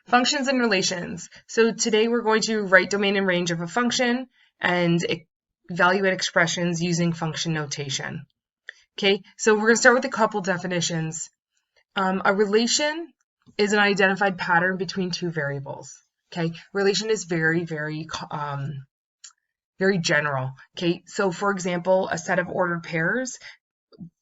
Functions and relations. So today we're going to write domain and range of a function and evaluate expressions using function notation. Okay, so we're going to start with a couple definitions. A relation is an identified pattern between two variables. Okay, relation is very general. Okay, so for example, a set of ordered pairs,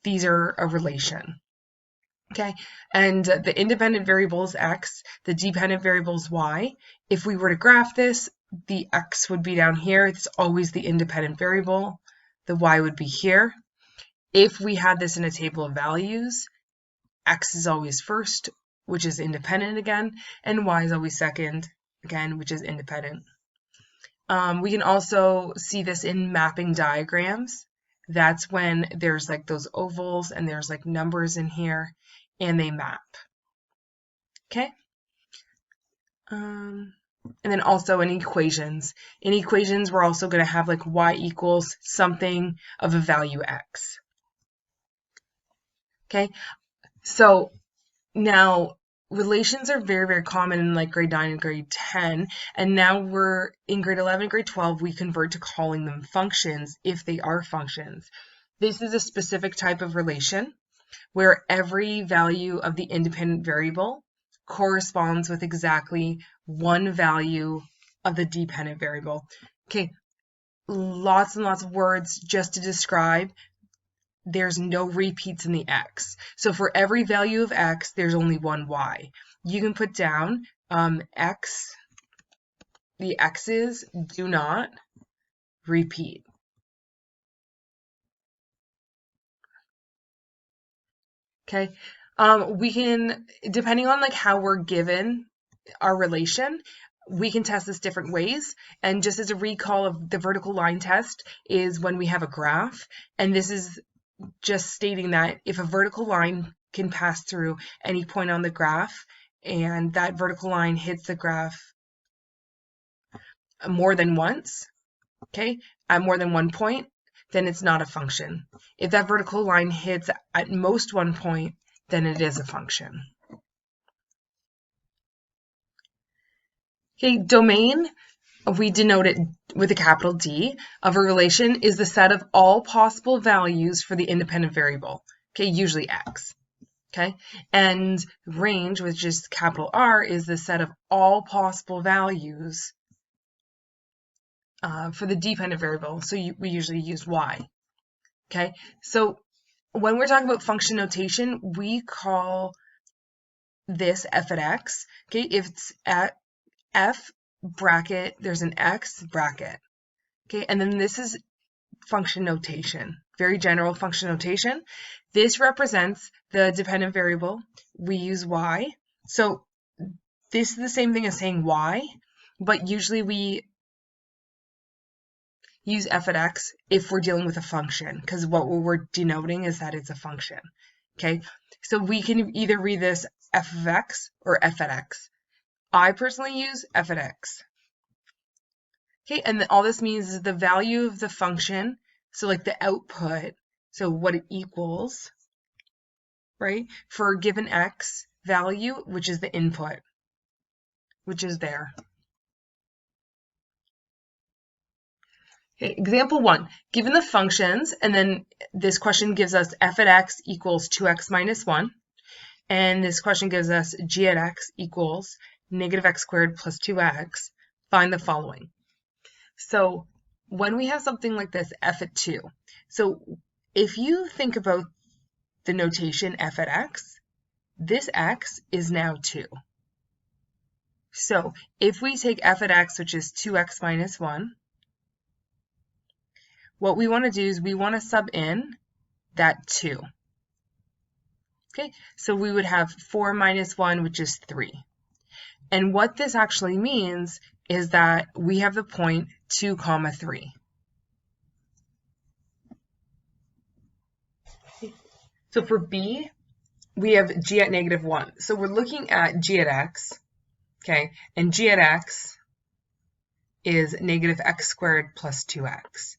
these are a relation. Okay, and the independent variable is x, the dependent variable is y. If we were to graph this, the x would be down here. It's always the independent variable. The y would be here. If we had this in a table of values, x is always first, which is independent again, and y is always second, again, which is independent. We can also see this in mapping diagrams. That's when there's like those ovals and there's like numbers in here and they map. Okay? And then also in equations. In equations, we're also going to have like y equals something of a value x. Okay? So now relations are very common in like grade 9 and grade 10, and now we're in grade 11 and grade 12 we convert to calling them functions if they are functions. This is a specific type of relation where every value of the independent variable corresponds with exactly one value of the dependent variable. Okay, lots and lots of words just to describe. There's no repeats in the x. So for every value of x, there's only one y. You can put down x, the x's do not repeat. Okay, we can, depending on like how we're given our relation, we can test this different ways. And just as a recall of the vertical line test is when we have a graph, and this is just stating that if a vertical line can pass through any point on the graph and that vertical line hits the graph more than once, okay, at more than one point, then it's not a function. If that vertical line hits at most one point, then it is a function. Okay, domain, we denote it with a capital D of a relation is the set of all possible values for the independent variable, okay, usually x, okay, and range, which is capital R, is the set of all possible values for the dependent variable, so we usually use y, okay. So when we're talking about function notation, we call this f at x, okay, if it's at f bracket, there's an x bracket, okay, and then this is function notation, very general function notation. This represents the dependent variable. We use y, so this is the same thing as saying y, but usually we use f at x if we're dealing with a function, because what we're denoting is that it's a function, okay? So we can either read this f of x or f at x. I personally use f at x. Okay, and all this means is the value of the function, so like the output, so what it equals, right, for a given x value, which is the input, which is there. Okay, example 1, given the functions, and then this question gives us f at x equals 2x minus 1, and this question gives us g at x equals negative x squared plus 2x, find the following. So when we have something like this, f at 2, so if you think about the notation f at x, this x is now 2. So if we take f at x, which is 2x minus 1, what we want to do is we want to sub in that 2. Okay, so we would have 4 minus 1, which is 3. And what this actually means is that we have the point 2, 3. So for B, we have g at negative 1. So we're looking at g at x, okay, and g at x is negative x squared plus 2x.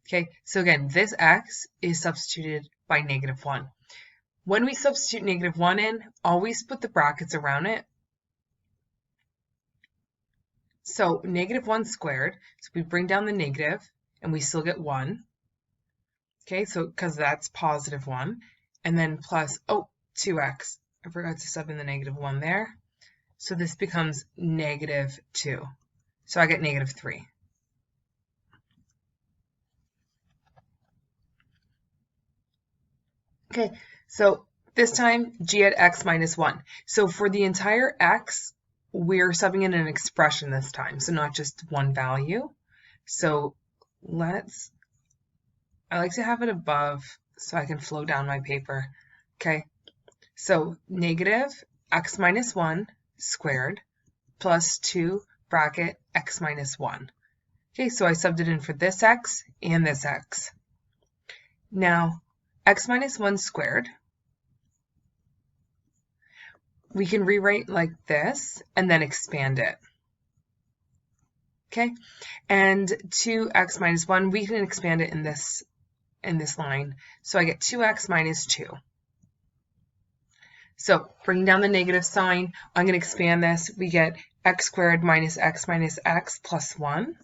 Okay, so again, this x is substituted by negative 1. When we substitute negative 1 in, always put the brackets around it. So negative 1 squared, so we bring down the negative and we still get 1. Okay, so because that's positive 1. And then plus, 2x. I forgot to sub in the negative 1 there. So this becomes negative 2. So I get negative 3. Okay, so this time g at x minus 1. So for the entire x, we're subbing in an expression this time, so not just one value. So I like to have it above so I can flow down my paper. Okay, so negative x minus 1 squared plus 2 bracket x minus 1. Okay, so I subbed it in for this x and this x. Now, x minus 1 squared, we can rewrite like this and then expand it. Okay, and 2x minus 1, we can expand it in this line. So I get 2x minus 2. So bringing down the negative sign, I'm going to expand this. We get x squared minus x plus 1.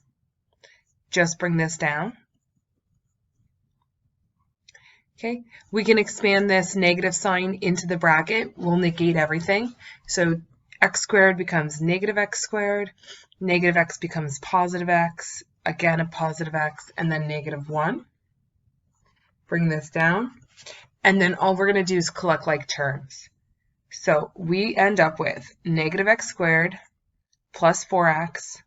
Just bring this down. Okay, we can expand this negative sign into the bracket. We'll negate everything. So x squared becomes negative x squared. Negative x becomes positive x. Again, a positive x, and then negative 1. Bring this down. And then all we're going to do is collect like terms. So we end up with negative x squared plus 4x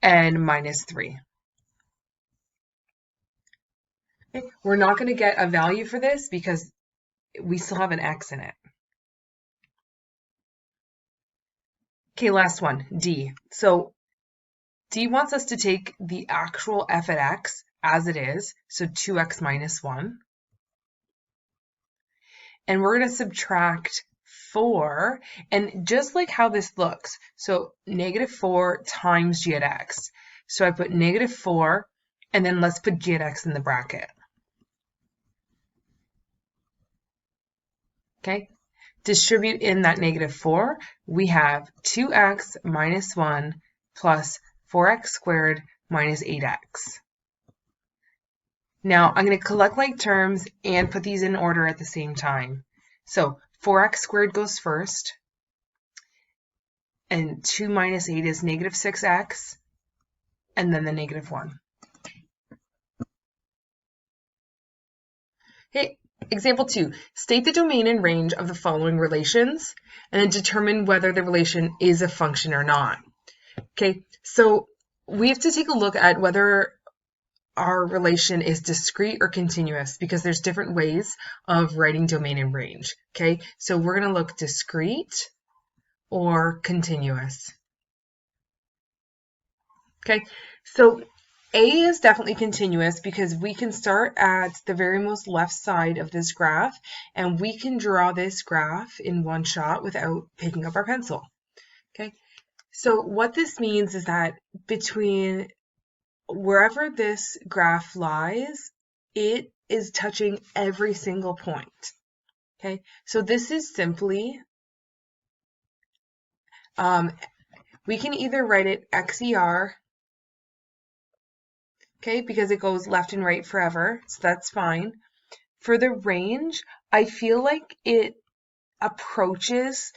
and minus 3. Okay. We're not going to get a value for this because we still have an x in it. Okay, last one, D. So D wants us to take the actual f at x as it is, so 2x minus 1. And we're going to subtract 4, and just like how this looks, so negative 4 times g at x. So I put negative 4, and then let's put g at x in the bracket. Okay, distribute in that negative 4, we have 2x minus 1 plus 4x squared minus 8x. Now I'm going to collect like terms and put these in order at the same time. So 4x squared goes first, and 2 minus 8 is negative 6x, and then the negative 1. Okay, example 2. State the domain and range of the following relations, and then determine whether the relation is a function or not. Okay, so we have to take a look at whether our relation is discrete or continuous, because there's different ways of writing domain and range. Okay, so we're going to look discrete or continuous. Okay, so A is definitely continuous because we can start at the very most left side of this graph and we can draw this graph in one shot without picking up our pencil. Okay, so what this means is that between wherever this graph lies, it is touching every single point. Okay, so this is simply, we can either write it XER, okay, because it goes left and right forever, so that's fine. For the range, I feel like it approaches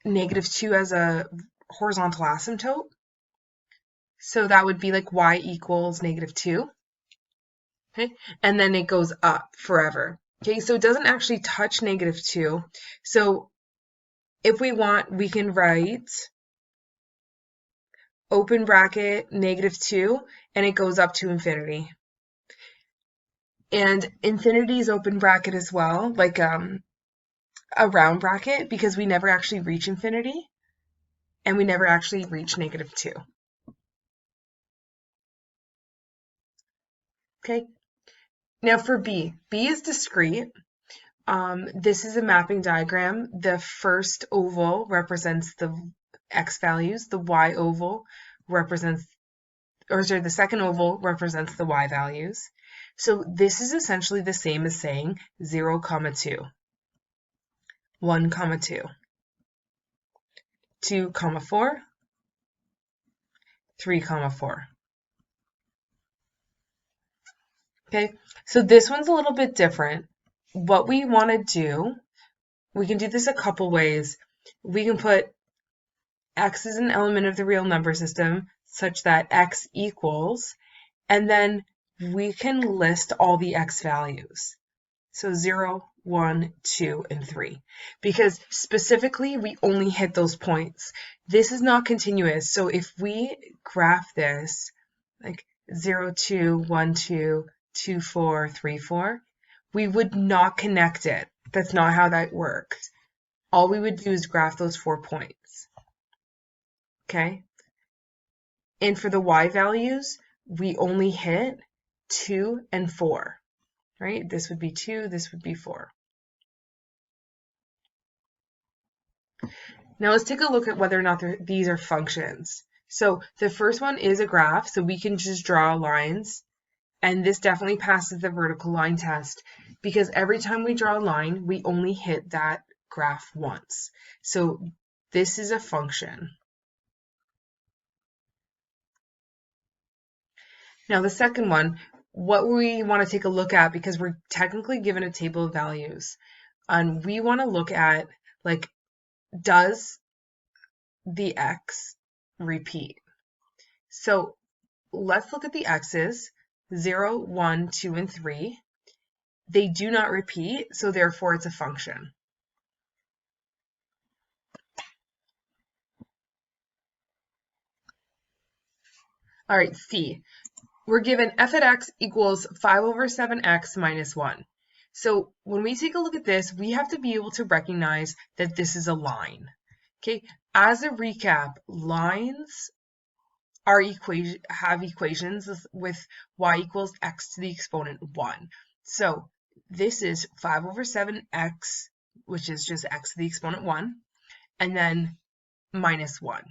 -2 as a horizontal asymptote. So that would be like y equals -2. Okay, and then it goes up forever. Okay, so it doesn't actually touch -2. So if we want, we can write open bracket -2, and it goes up to infinity. And infinity is open bracket as well, like a round bracket, because we never actually reach infinity, and we never actually reach -2. Okay, now for B. B is discrete. This is a mapping diagram. The first oval represents the x values. The y oval represents, or sorry, the second oval represents the y values. So this is essentially the same as saying 0, 2, 1, 2. 2, 4, 3, 4. Okay, so this one's a little bit different. What we want to do, we can do this a couple ways. We can put x as an element of the real number system such that x equals, and then we can list all the x values. So 0, 1, 2, and 3. Because specifically, we only hit those points. This is not continuous. So if we graph this, like 0, 2, 1, 2, 2, 4, 3, 4, we would not connect it. That's not how that works. All we would do is graph those 4 points. Okay? And for the y values, we only hit 2 and 4. Right? This would be 2, this would be 4. Now let's take a look at whether or not these are functions. So the first one is a graph, so we can just draw lines. And this definitely passes the vertical line test because every time we draw a line, we only hit that graph once. So this is a function. Now the second one, what we want to take a look at, because we're technically given a table of values, and we want to look at, like, does the x repeat? So let's look at the x's, 0, 1, 2, and 3. They do not repeat, so therefore it's a function. All right, C. We're given f at x equals 5 over 7x minus 1. So when we take a look at this, we have to be able to recognize that this is a line. Okay, as a recap, lines are have equations with y equals x to the exponent 1. So this is 5 over 7x, which is just x to the exponent 1, and then minus 1.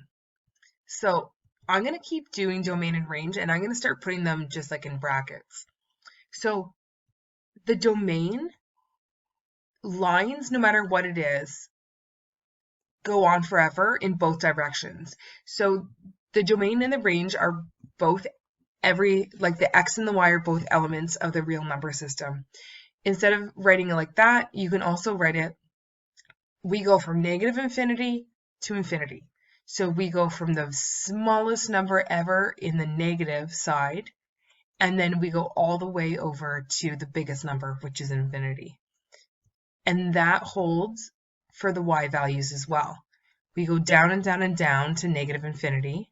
So I'm going to keep doing domain and range, and I'm going to start putting them just like in brackets. So the domain, lines, no matter what it is, go on forever in both directions. So the domain and the range are both like the x and the y are both elements of the real number system. Instead of writing it like that, you can also write it, we go from negative infinity to infinity. So we go from the smallest number ever in the negative side, and then we go all the way over to the biggest number, which is infinity. And that holds for the y values as well. We go down and down and down to negative infinity,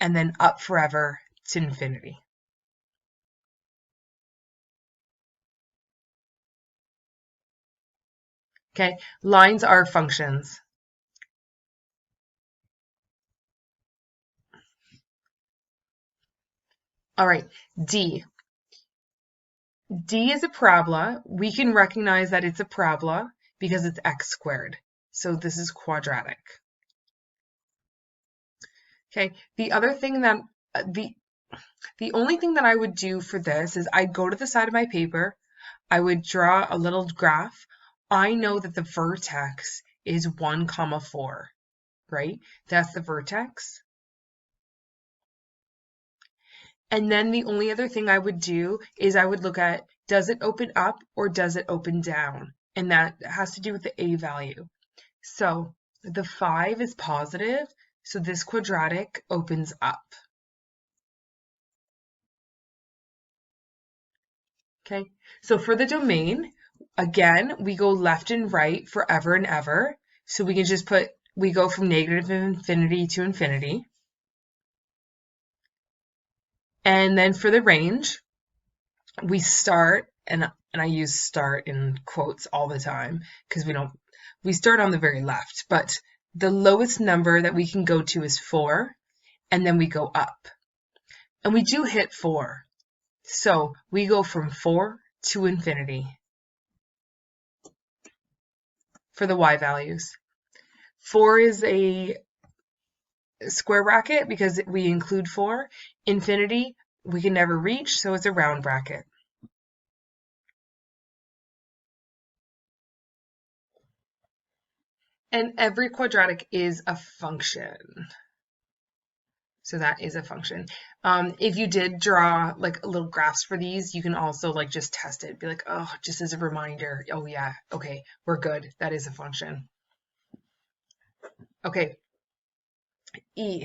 and then up forever to infinity. Okay, lines are functions. All right, D. D is a parabola. We can recognize that it's a parabola because it's x squared. So this is quadratic. Okay, the other thing that, the only thing that I would do for this is I'd go to the side of my paper, I would draw a little graph. I know that the vertex is 1, 4, right? That's the vertex. And then the only other thing I would do is I would look at, does it open up or does it open down? And that has to do with the a value. So the 5 is positive, so this quadratic opens up. Okay, so for the domain, again, we go left and right forever and ever. So we can just put, we go from negative infinity to infinity. And then for the range, we start, and I use start in quotes all the time because we start on the very left, but the lowest number that we can go to is 4, and then we go up. And we do hit 4. So we go from 4 to infinity for the y values. 4 is a square bracket because we include 4. Infinity, we can never reach, so it's a round bracket. And every quadratic is a function. So that is a function. If you did draw like little graphs for these, you can also like just test it. Be like, oh, just as a reminder. Oh yeah, okay, we're good. That is a function. Okay, E.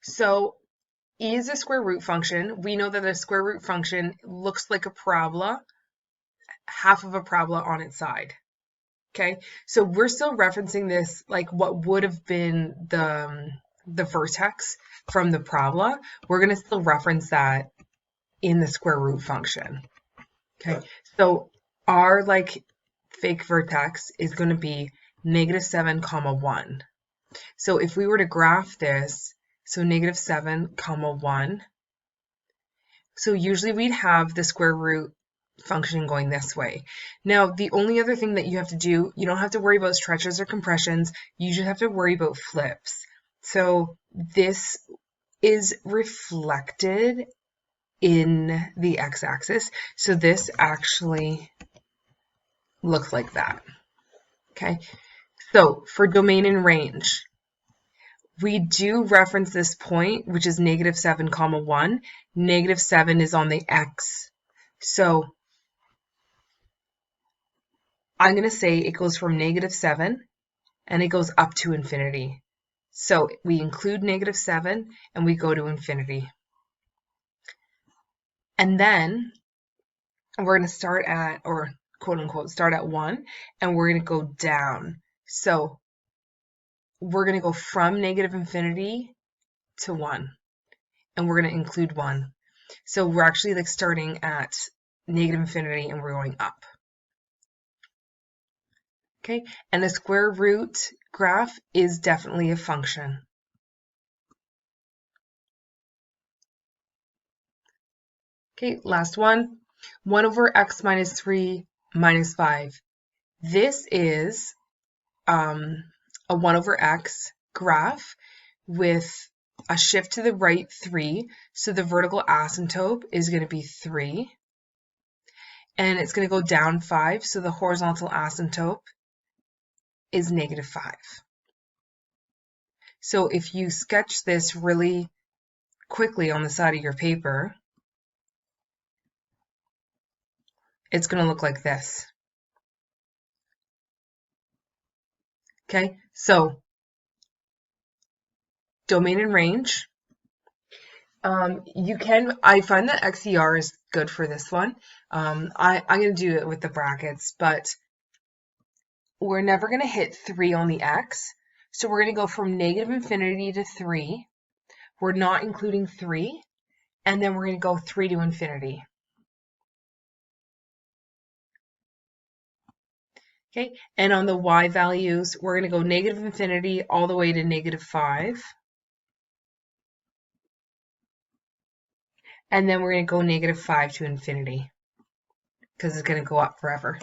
So E is a square root function. We know that a square root function looks like a parabola, half of a parabola on its side. Okay, so we're still referencing this like what would have been the vertex from the parabola. We're going to still reference that in the square root function. Okay, so our like fake vertex is going to be -7, 1. So if we were to graph this, so -7, 1, so usually we'd have the square root function going this way. Now, the only other thing that you have to do, you don't have to worry about stretches or compressions, you just have to worry about flips. So this is reflected in the x-axis. So this actually looks like that. Okay, so for domain and range, we do reference this point, which is -7, 1. -7 is on the x. So I'm going to say it goes from -7 and it goes up to infinity. So we include -7 and we go to infinity. And then we're going to start at, or quote unquote, start at 1, and we're going to go down. So we're going to go from -infinity to 1, and we're going to include 1. So we're actually like starting at -infinity and we're going up. Okay, and the square root graph is definitely a function. Okay, last one. 1 over x minus 3 minus 5. This is a 1 over x graph with a shift to the right 3. So the vertical asymptote is going to be 3. And it's going to go down 5. So the horizontal asymptote is -5. So if you sketch this really quickly on the side of your paper, it's going to look like this. Okay, so domain and range. I find that XER is good for this one. I'm going to do it with the brackets, but we're never going to hit 3 on the x. So we're going to go from -infinity to 3. We're not including 3. And then we're going to go 3 to infinity. Okay, and on the y values, we're going to go -infinity all the way to -5. And then we're going to go -5 to infinity because it's going to go up forever.